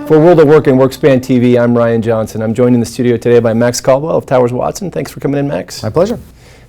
For World of Work and Workspan TV, I'm Ryan Johnson. I'm joined in the studio today by Max Caldwell of Towers Watson. Thanks for coming in, Max. My pleasure.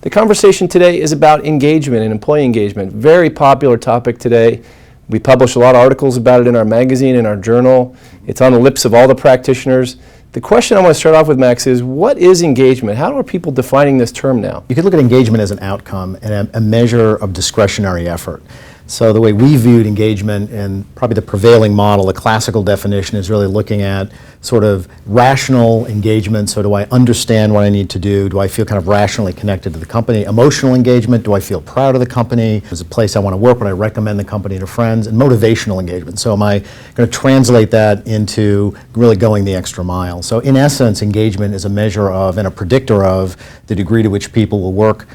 The conversation today is about engagement and employee engagement. Very popular topic today. We publish a lot of articles about it in our magazine, in our journal. It's on the lips of all the practitioners. The question I want to start off with, Max, is what is engagement? How are people defining this term now? You could look at engagement as an outcome and a measure of discretionary effort. So the way we viewed engagement and probably the prevailing model, the classical definition, is really looking at sort of rational engagement. So do I understand what I need to do? Do I feel kind of rationally connected to the company? Emotional engagement, do I feel proud of the company? Is it a place I want to work? Would I recommend the company to friends? And motivational engagement. So am I going to translate that into really going the extra mile? So in essence, engagement is a measure of and a predictor of the degree to which people will work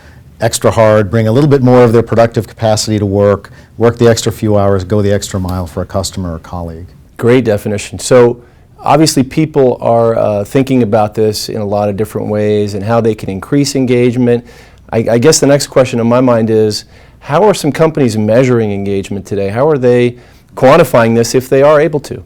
extra hard, bring a little bit more of their productive capacity to work the extra few hours, go the extra mile for a customer or colleague. Great definition. So obviously people are thinking about this in a lot of different ways and how they can increase engagement. I guess the next question in my mind is, how are some companies measuring engagement today? How are they quantifying this if they are able to?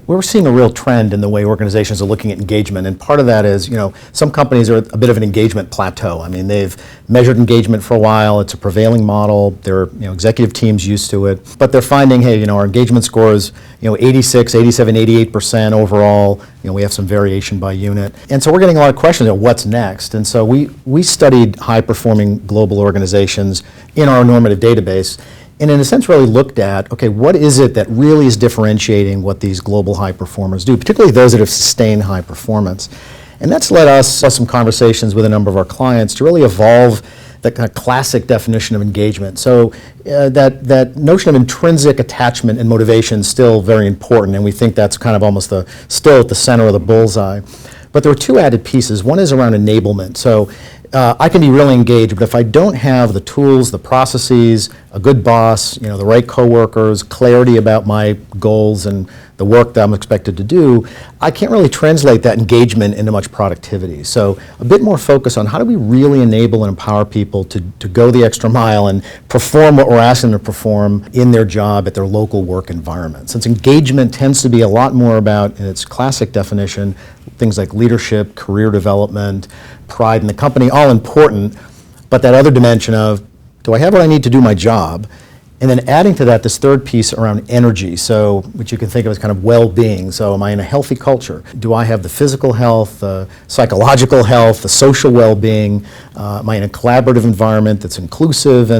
We're seeing a real trend in the way organizations are looking at engagement, and part of that is, some companies are a bit of an engagement plateau. I mean, they've measured engagement for a while. It's a prevailing model. Their executive teams used to it, but they're finding, hey, our engagement score is 86, 87, 88% overall. We have some variation by unit, and so we're getting a lot of questions about what's next. And so we studied high-performing global organizations in our normative database. And in a sense really looked at, okay, what is it that really is differentiating what these global high performers do, particularly those that have sustained high performance. And that's led us some conversations with a number of our clients to really evolve that kind of classic definition of engagement. So that notion of intrinsic attachment and motivation is still very important, and we think that's kind of almost still at the center of the bullseye. But there are two added pieces. One is around enablement. So I can be really engaged, but if I don't have the tools, the processes, a good boss, the right coworkers, clarity about my goals and the work that I'm expected to do, I can't really translate that engagement into much productivity. So a bit more focus on how do we really enable and empower people to go the extra mile and perform what we're asking them to perform in their job at their local work environment. Since engagement tends to be a lot more about, in its classic definition, things like leadership, career development, pride in the company, all important, but that other dimension of, do I have what I need to do my job? And then adding to that this third piece around energy, so which you can think of as kind of well-being. So am I in a healthy culture? Do I have the physical health, the psychological health, the social well-being? Am I in a collaborative environment that's inclusive?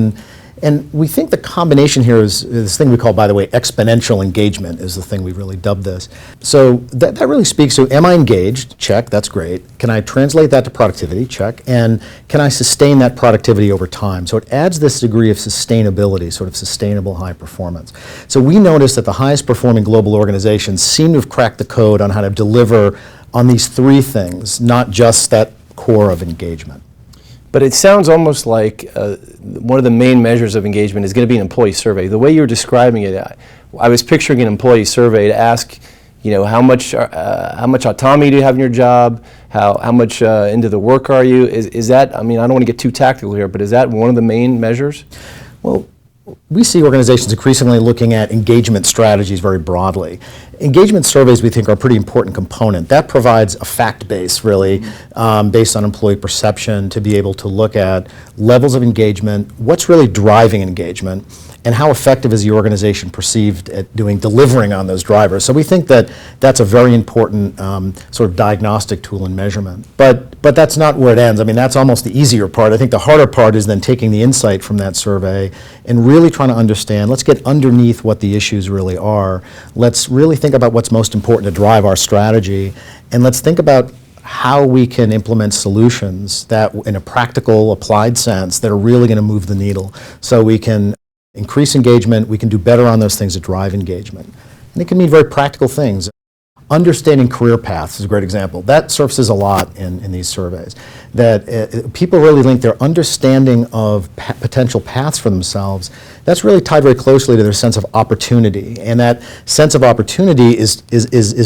And we think the combination here is this thing we call, by the way, exponential engagement is the thing we really dubbed this. So that really speaks to, am I engaged? Check, that's great. Can I translate that to productivity? Check. And can I sustain that productivity over time? So it adds this degree of sustainability, sort of sustainable high performance. So we noticed that the highest performing global organizations seem to have cracked the code on how to deliver on these three things, not just that core of engagement. But it sounds almost like one of the main measures of engagement is going to be an employee survey. The way you're describing it, I was picturing an employee survey to ask, how much autonomy do you have in your job? How much into the work are you? Is that, I don't want to get too tactical here, but is that one of the main measures? Well, we see organizations increasingly looking at engagement strategies very broadly. Engagement surveys, we think, are a pretty important component. That provides a fact base, really, based on employee perception, to be able to look at levels of engagement, what's really driving engagement, and how effective is the organization perceived at delivering on those drivers. So we think that that's a very important sort of diagnostic tool in measurement. But that's not where it ends. That's almost the easier part. I think the harder part is then taking the insight from that survey and really trying to understand, let's get underneath what the issues really are. Let's really think about what's most important to drive our strategy, and let's think about how we can implement solutions that, in a practical, applied sense, that are really going to move the needle. So we can increase engagement, we can do better on those things that drive engagement. And it can mean very practical things. Understanding career paths is a great example. That surfaces a lot in these surveys. That people really link their understanding of potential paths for themselves. That's really tied very closely to their sense of opportunity. And that sense of opportunity is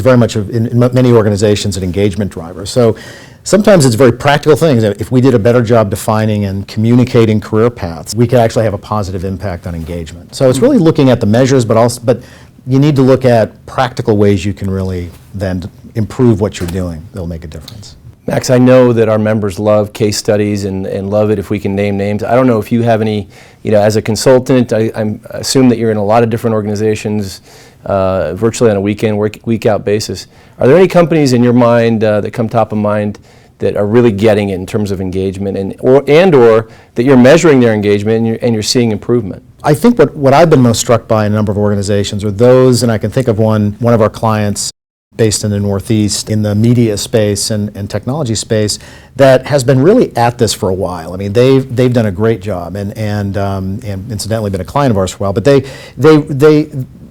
very much, in many organizations, an engagement driver. So sometimes it's very practical things. If we did a better job defining and communicating career paths, we could actually have a positive impact on engagement. So it's really looking at the measures, but you need to look at practical ways you can really then improve what you're doing. They'll make a difference. Max, I know that our members love case studies and love it if we can name names. I don't know if you have any, as a consultant, I assume that you're in a lot of different organizations virtually on a week out basis. Are there any companies in your mind that come top of mind that are really getting it in terms of engagement or that you're measuring their engagement and you're seeing improvement? I think what I've been most struck by in a number of organizations are those, and I can think of one of our clients based in the Northeast in the media space and technology space that has been really at this for a while. I mean, they've done a great job and incidentally been a client of ours for a while, but they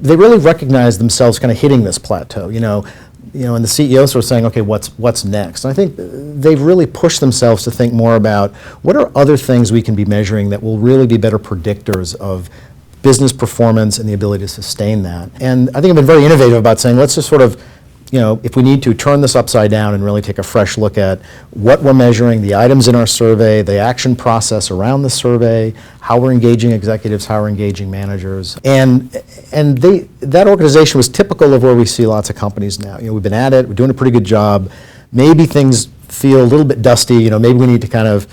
really recognize themselves kind of hitting this plateau, and the CEO sort of saying, okay, what's next? And I think they've really pushed themselves to think more about what are other things we can be measuring that will really be better predictors of business performance and the ability to sustain that. And I think I've been very innovative about saying, let's just sort of, if we need to, turn this upside down and really take a fresh look at what we're measuring, the items in our survey, the action process around the survey, how we're engaging executives, how we're engaging managers. And that organization was typical of where we see lots of companies now. We've been at it, we're doing a pretty good job. Maybe things feel a little bit dusty, maybe we need to kind of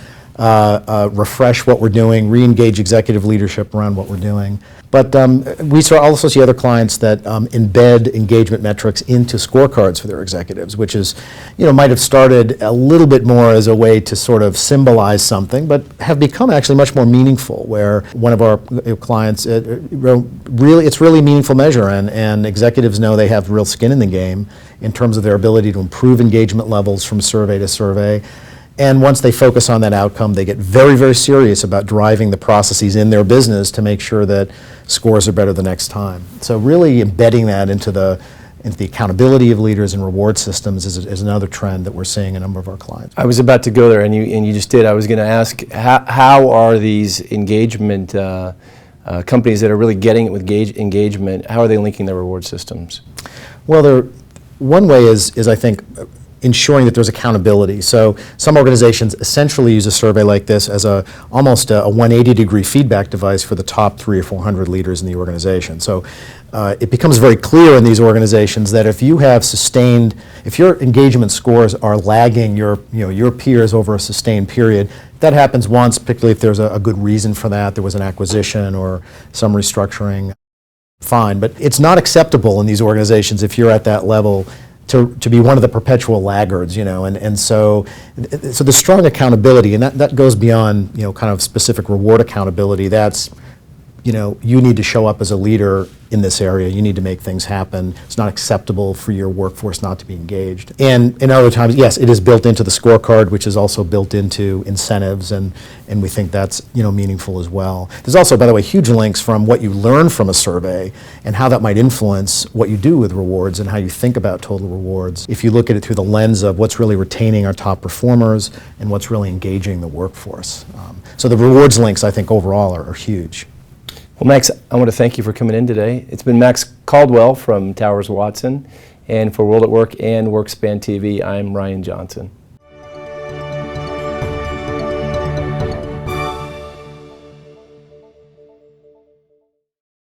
refresh what we're doing, re-engage executive leadership around what we're doing. But we also see other clients that embed engagement metrics into scorecards for their executives, which is, might have started a little bit more as a way to sort of symbolize something, but have become actually much more meaningful, where one of our clients, it's really meaningful measure, and executives know they have real skin in the game in terms of their ability to improve engagement levels from survey to survey. And once they focus on that outcome, they get very, very serious about driving the processes in their business to make sure that scores are better the next time. So really embedding that into the accountability of leaders and reward systems is another trend that we're seeing in a number of our clients. I was about to go there, and you just did. I was going to ask, how are these engagement companies that are really getting it with engagement, how are they linking their reward systems? Well, one way is I think, ensuring that there's accountability. So some organizations essentially use a survey like this as almost a 180-degree feedback device for the top 300 or 400 leaders in the organization. So it becomes very clear in these organizations that if your engagement scores are lagging your peers over a sustained period, that happens once, particularly if there's a good reason for that, there was an acquisition or some restructuring, fine. But it's not acceptable in these organizations if you're at that level to be one of the perpetual laggards, and so the strong accountability, and that goes beyond, kind of specific reward accountability. That's, you need to show up as a leader in this area. You need to make things happen. It's not acceptable for your workforce not to be engaged. And in other times, yes, it is built into the scorecard, which is also built into incentives, and we think that's, meaningful as well. There's also, by the way, huge links from what you learn from a survey and how that might influence what you do with rewards and how you think about total rewards. If you look at it through the lens of what's really retaining our top performers and what's really engaging the workforce. So the rewards links, I think, overall are huge. Well, Max, I want to thank you for coming in today. It's been Max Caldwell from Towers Watson, and for World at Work and WorkSpan TV, I'm Ryan Johnson.